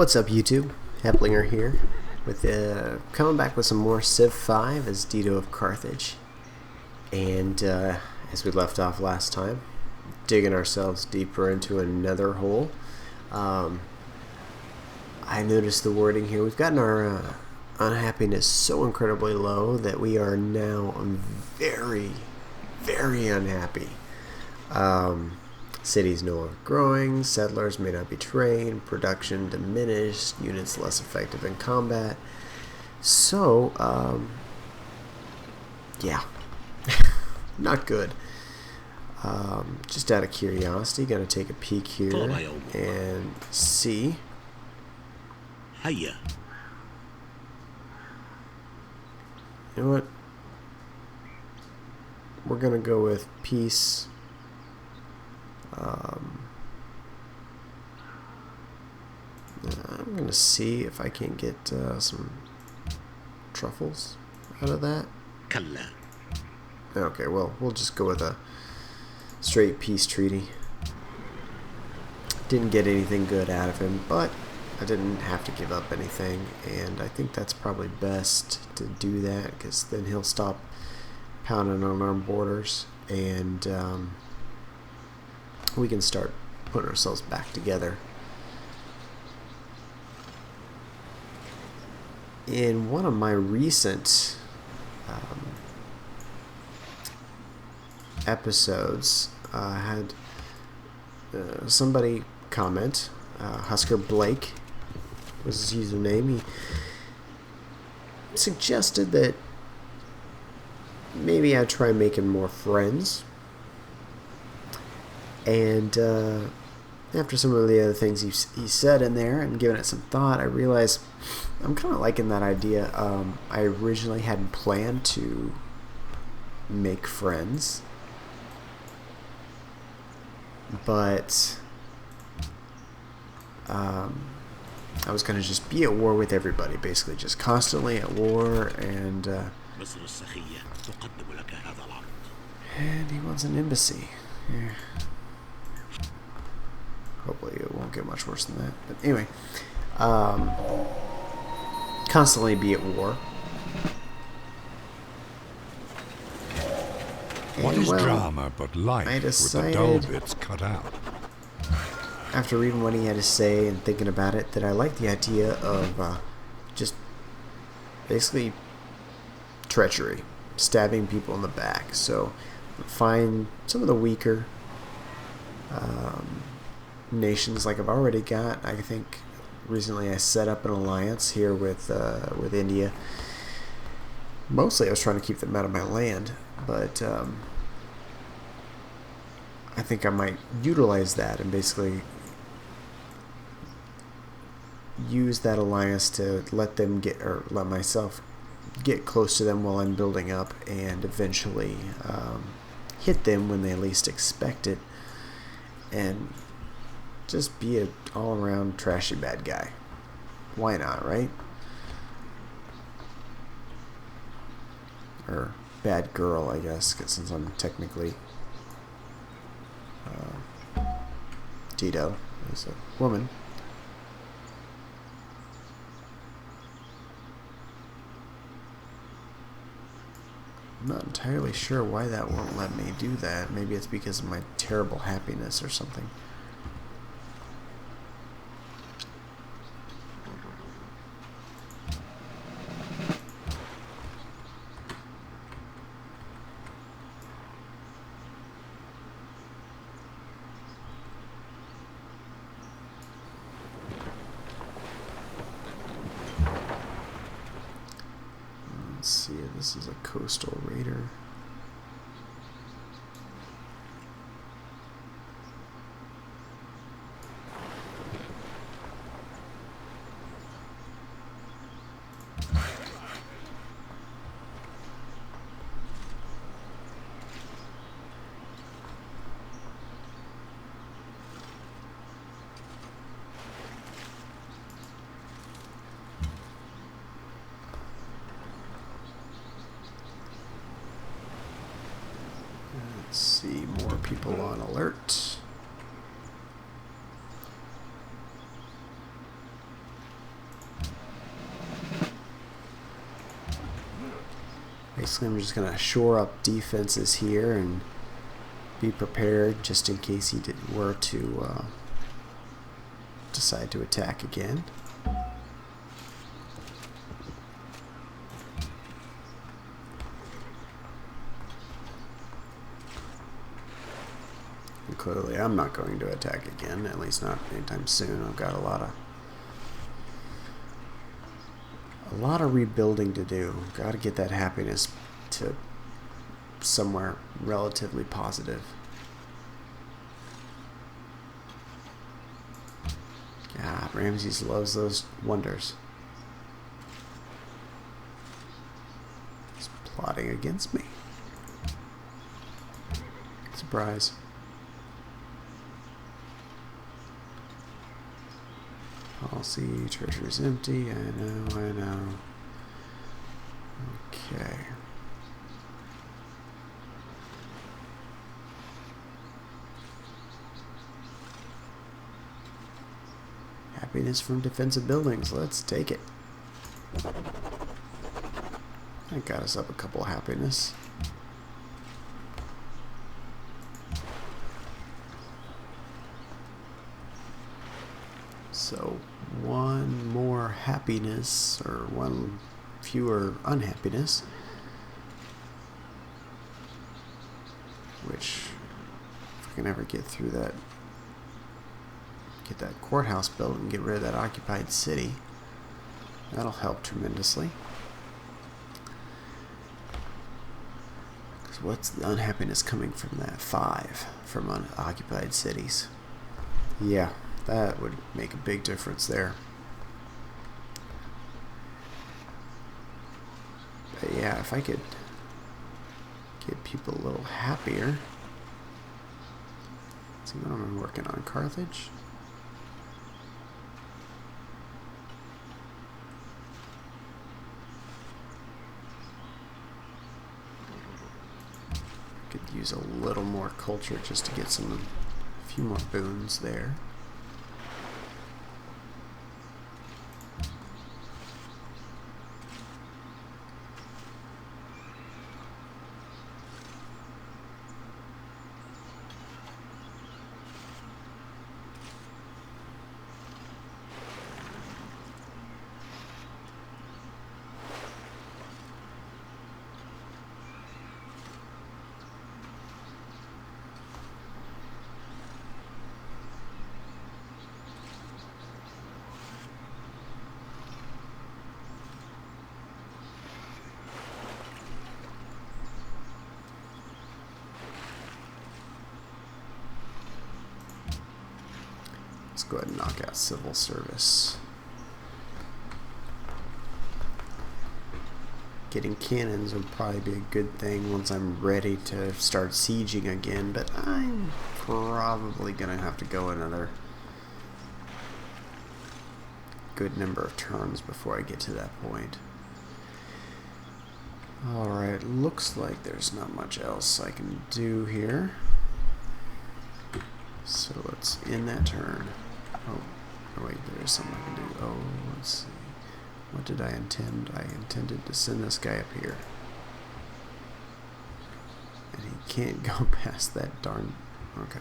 What's up, YouTube? Heplinger here, with coming back with some more Civ 5 as Dido of Carthage. And as we left off last time, digging ourselves deeper into another hole. I noticed the wording here. We've gotten our unhappiness so incredibly low that we are now very, very unhappy. Cities no longer growing, settlers may not be trained, production diminished, units less effective in combat. So, yeah, not good. Just out of curiosity, gonna take a peek here and see. You know what? We're gonna go with peace. I'm gonna see if I can get some truffles out of that. Okay, well, we'll just go with a straight peace treaty. Didn't get anything good out of him, but I didn't have to give up anything, and I think that's probably best to do that, because then he'll stop pounding on our borders, and we can start putting ourselves back together. In one of my recent episodes, I had somebody comment, Husker Blake was his username. He suggested that maybe I'd try making more friends. And after some of the other things he said in there and giving it some thought, I realized I'm kind of liking that idea. I originally hadn't planned to make friends, but I was going to just be at war with everybody, basically just constantly at war, and he wants an embassy. Yeah. Hopefully it won't get much worse than that. But anyway, constantly be at war. What is drama but life with the dull bits cut out? After reading what he had to say and thinking about it, that I like the idea of just basically treachery, stabbing people in the back. So find some of the weaker nations, like I've already got. I think recently I set up an alliance here with India. Mostly I was trying to keep them out of my land, but I think I might utilize that and basically use that alliance to let them get, or let myself get close to them while I'm building up, and eventually hit them when they least expect it, and just be an all-around trashy bad guy. Why not, right? Or bad girl, I guess, since I'm technically Dido is a woman. I'm not entirely sure why that won't let me do that. Maybe it's because of my terrible happiness or something. Let's see, this is a coastal raider. Let's see, more people on alert. Basically, I'm just going to shore up defenses here and be prepared just in case he were to decide to attack again. And clearly, I'm not going to attack again, at least not anytime soon. I've got a lot of rebuilding to do. Got to get that happiness to somewhere relatively positive. God, Ramses loves those wonders. He's plotting against me. Surprise. Policy, treasury's empty. I know. Okay. Happiness from defensive buildings. Let's take it. That got us up a couple of happiness. So one more happiness, or one fewer unhappiness, which if we can ever get through that, get that courthouse built and get rid of that occupied city, that'll help tremendously. Because what's the unhappiness coming from that? 5 from unoccupied cities. Yeah, that would make a big difference there. But yeah, if I could get people a little happier. Let's see what I'm working on. Carthage. Could use a little more culture just to get a few more boons there. Let's go ahead and knock out civil service. Getting cannons would probably be a good thing once I'm ready to start sieging again, but I'm probably going to have to go another good number of turns before I get to that point. Alright, looks like there's not much else I can do here. So let's end that turn. Oh, wait, there is something I can do. Oh, let's see. What did I intend? I intended to send this guy up here. And he can't go past that darn... Okay.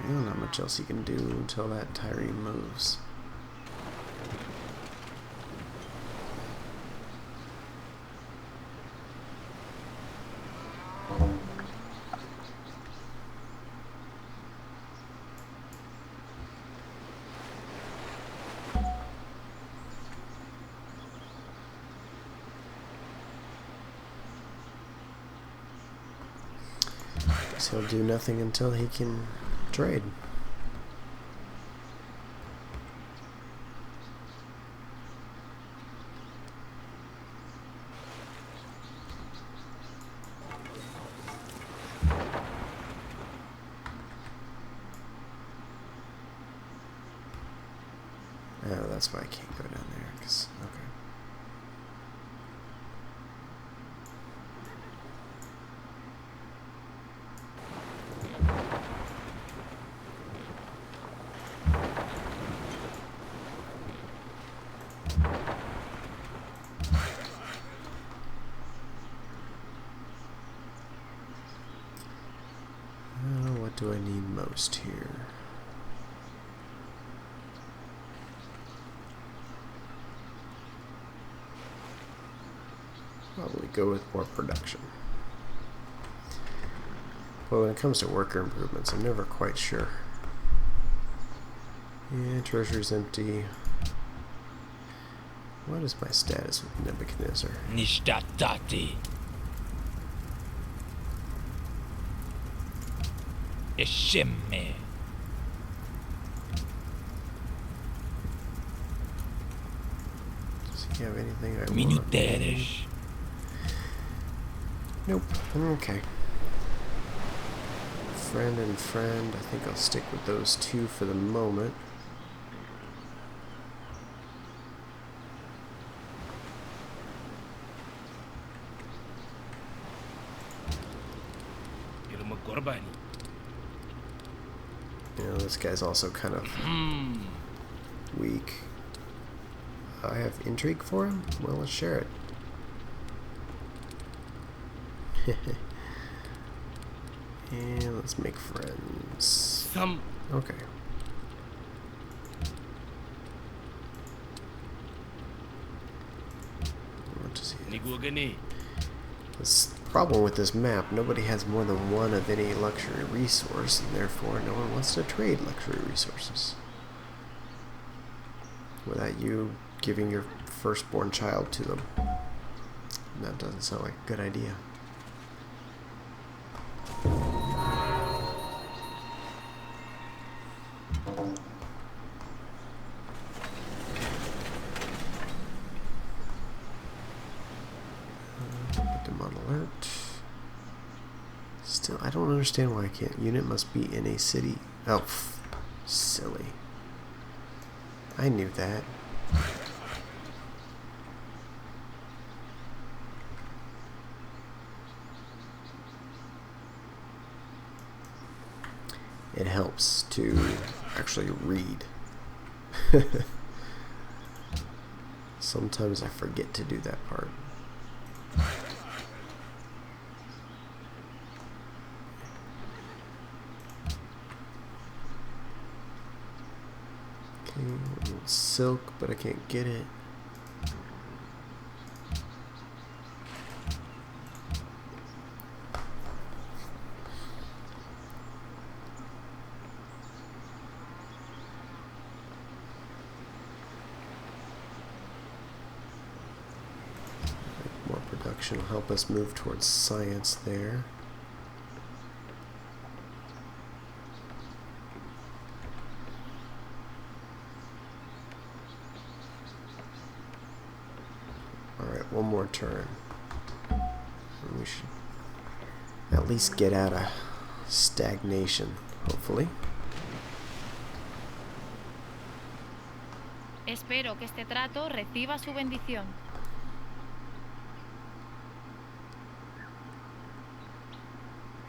Well, not much else he can do until that Tyrene moves. So he'll do nothing until he can trade. Oh, that's why I can't go down there. 'Cause, okay. What do I need most here? Probably go with more production. But when it comes to worker improvements, I'm never quite sure. Yeah, treasury's empty. What is my status with Nebuchadnezzar? Nishtatati. Eshemme. Does he have anything I want? Minuteres. Nope. Okay. Friend and friend. I think I'll stick with those two for the moment. You know, this guy's also kind of weak. I have intrigue for him? Well, let's share it. And let's make friends. Okay. What does he have? This problem with this map, nobody has more than one of any luxury resource, and therefore no one wants to trade luxury resources. Without you giving your firstborn child to them. That doesn't sound like a good idea. Put them on alert. Still, I don't understand why I can't. Unit must be in a city. Oh, silly. I knew that. It helps to actually read. Sometimes I forget to do that part. Okay, silk, but I can't get it. More production will help us move towards science there. Alright, one more turn. And we should at least get out of stagnation, hopefully. Espero que este trato reciba su bendición.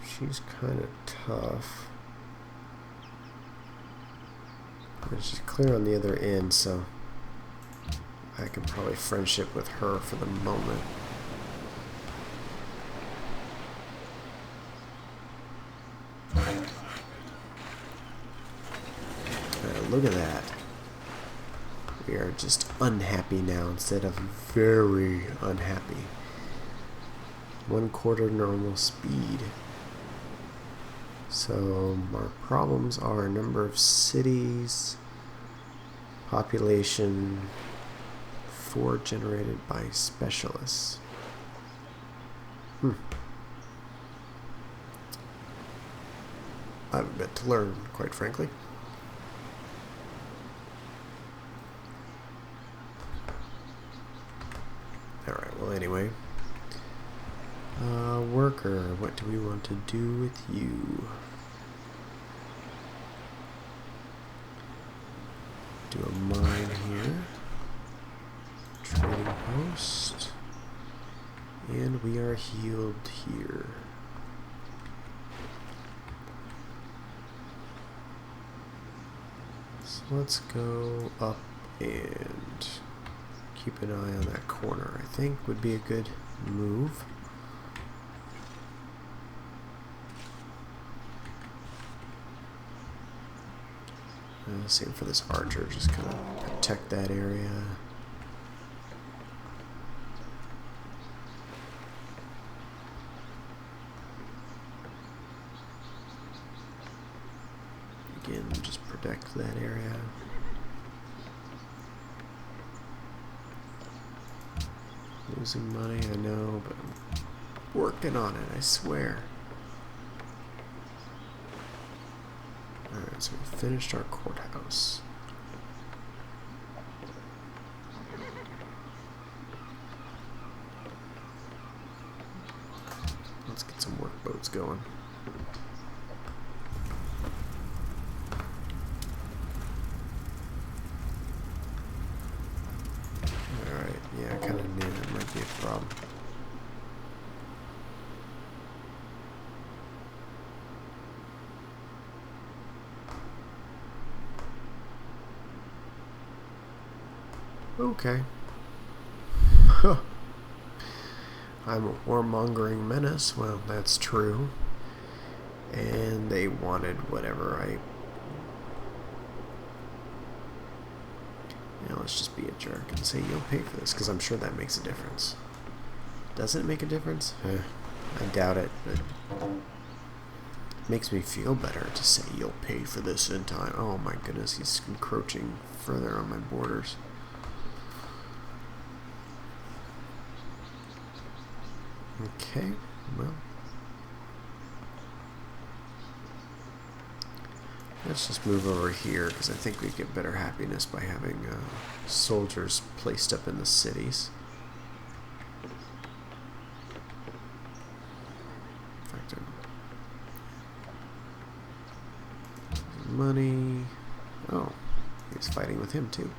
She's kind of tough. But she's clear on the other end, so I can probably friendship with her for the moment. Look at that. We are just unhappy now instead of very unhappy. 1/4 normal speed. So our problems are number of cities, population, 4 generated by specialists. I have a bit to learn, quite frankly. Alright, well anyway. Worker, what do we want to do with you? Do a mine here. Trading post. And we are healed here. So let's go up and keep an eye on that corner. I think would be a good move. Same for this archer, just kind of protect that area. Again, just protect that area. Losing money, I know, but I'm working on it, I swear. Alright, so we finished our courthouse. Let's get some work boats going. Alright, yeah, I kind of knew that might be a problem. Okay. I'm a warmongering menace. Well, that's true. And they wanted whatever I... You know, let's just be a jerk and say you'll pay for this, because I'm sure that makes a difference. Does it make a difference? I doubt it, but... It makes me feel better to say you'll pay for this in time. Oh my goodness, he's encroaching further on my borders. Okay, well, let's just move over here, because I think we get better happiness by having soldiers placed up in the cities. In fact, money. Oh, he's fighting with him too.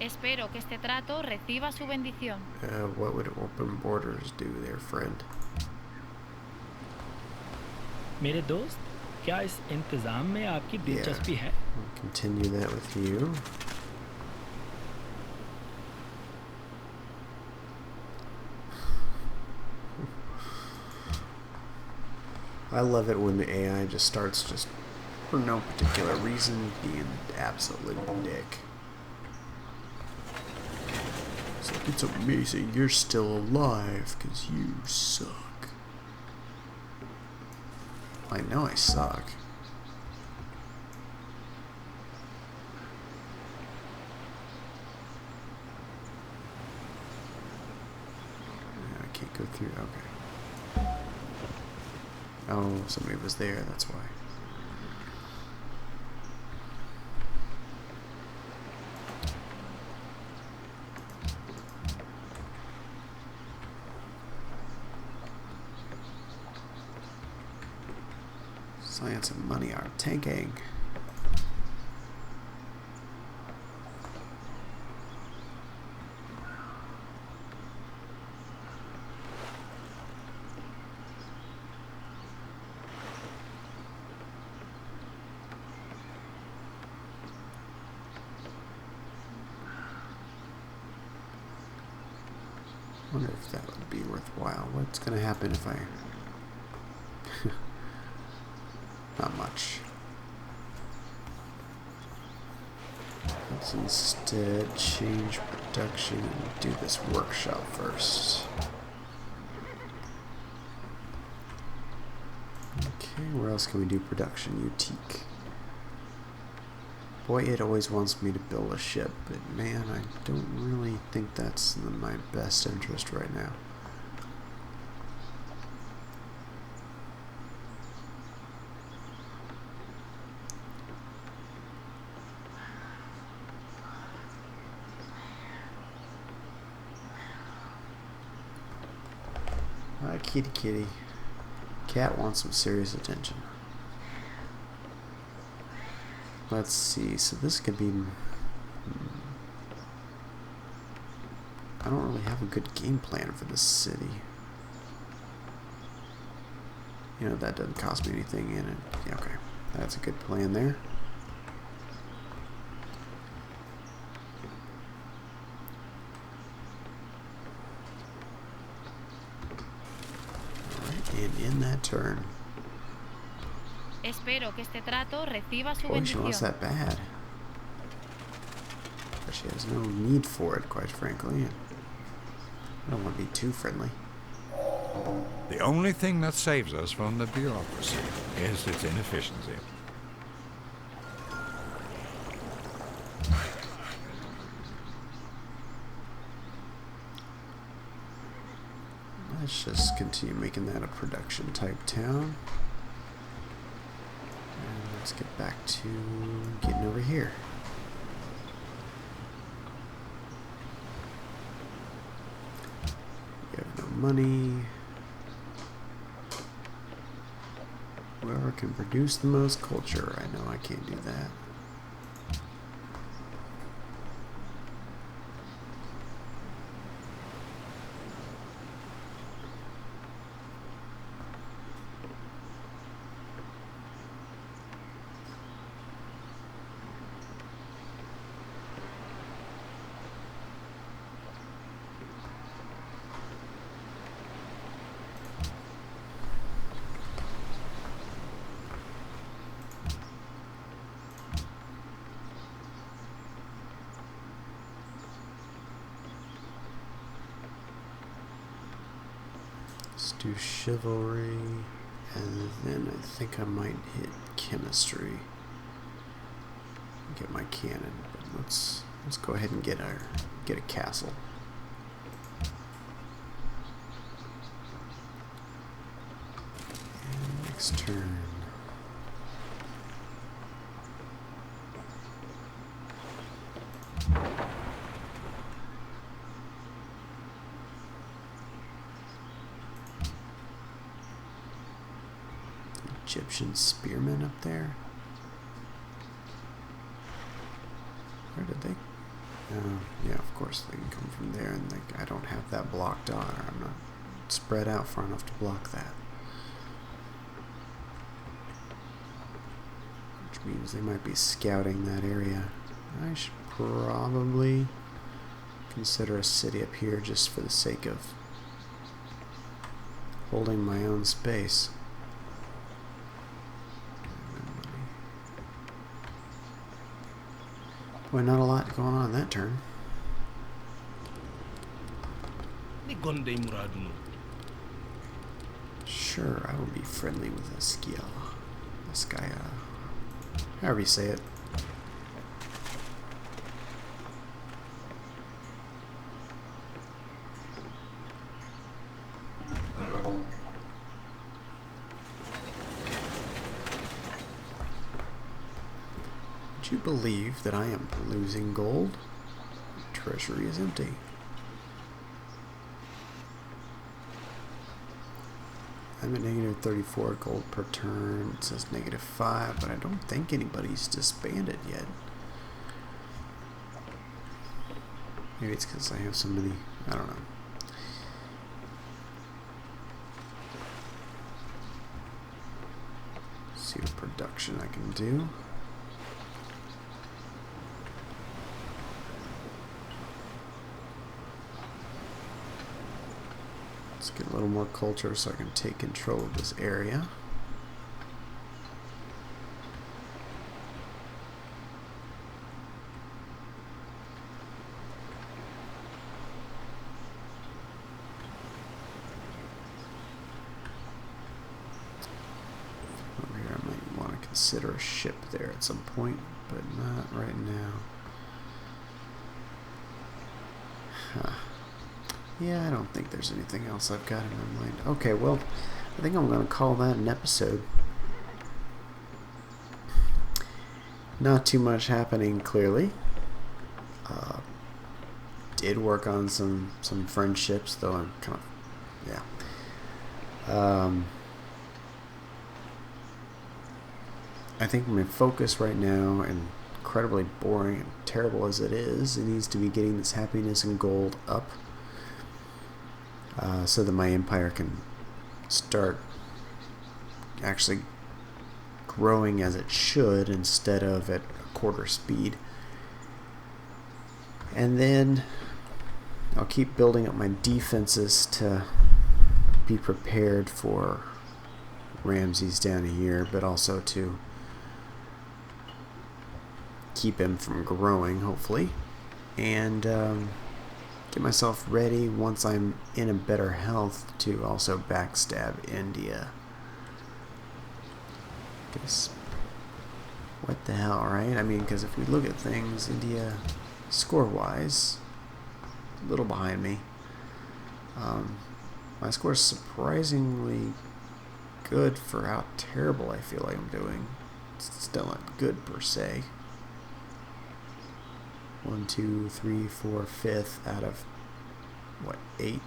Espero que este trato reciba su bendición. What would open borders do there, friend? मेरे दोस्त, क्या इस इंतजाम में आपकी दिलचस्पी है? We'll continue that with you. I love it when the AI just starts just for no particular reason being absolutely dick. It's like, it's amazing you're still alive because you suck. I know I suck. I can't go through. Okay. Oh, somebody was there, that's why. Science and money are tanking. I wonder if that would be worthwhile. What's going to happen if I... Not much. Let's instead change production and do this workshop first. Okay, where else can we do production? Utique. Boy, it always wants me to build a ship, but man, I don't really think that's in my best interest right now. Hi, kitty kitty. Cat wants some serious attention. Let's see, so this could be... I don't really have a good game plan for this city. You know, that doesn't cost me anything in it. Yeah, okay. That's a good plan there. Alright, and in that turn. Espero que este trato reciba su Boy, she wants bendición. that bad. But she has no need for it, quite frankly. I don't want to be too friendly. The only thing that saves us from the bureaucracy is its inefficiency. Let's just continue making that a production type town. And let's get back to getting over here. You have no money. Whoever can produce the most culture. I know I can't do that. Let's do chivalry, and then I think I might hit chemistry. Get my cannon, but let's go ahead and get a castle. And next turn. Egyptian spearmen up there. Where did they? Yeah, of course they can come from there, and I don't have that blocked on, or I'm not spread out far enough to block that. Which means they might be scouting that area. I should probably consider a city up here just for the sake of holding my own space. Boy, not a lot going on that turn. Sure, I will be friendly with Eskia. Eskaya. However you say it. Would you believe that I am losing gold? Treasury is empty. I'm at negative 34 gold per turn. It says negative 5, but I don't think anybody's disbanded yet. Maybe it's because I have so many. I don't know. See what production I can do. Let's get a little more culture so I can take control of this area. Over here I might want to consider a ship there at some point, but not right now. Huh. Yeah, I don't think there's anything else I've got in my mind. Okay, well, I think I'm going to call that an episode. Not too much happening, clearly. Did work on some friendships, though I'm kind of, yeah. I think my focus right now, and incredibly boring and terrible as it is, it needs to be getting this happiness and gold up. So that my empire can start actually growing as it should instead of at a quarter speed. And then I'll keep building up my defenses to be prepared for Ramses down here, but also to keep him from growing, hopefully, and get myself ready once I'm in a better health to also backstab India. Because what the hell, right? I mean, because if we look at things, India, score-wise, a little behind me. My score is surprisingly good for how terrible I feel like I'm doing. It's still not good per se. 1, 2, 3, 4, 5th out of what, 8?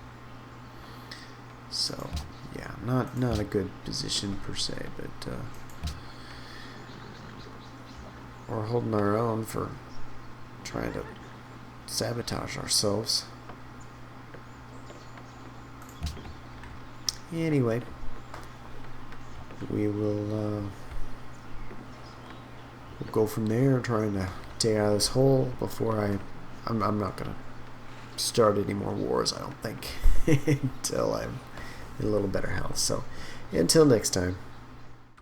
So yeah, not a good position per se, but we're holding our own for trying to sabotage ourselves. Anyway, we will we'll go from there, trying to take out of this hole before I'm not gonna start any more wars, I don't think, until I'm in a little better health. So until next time.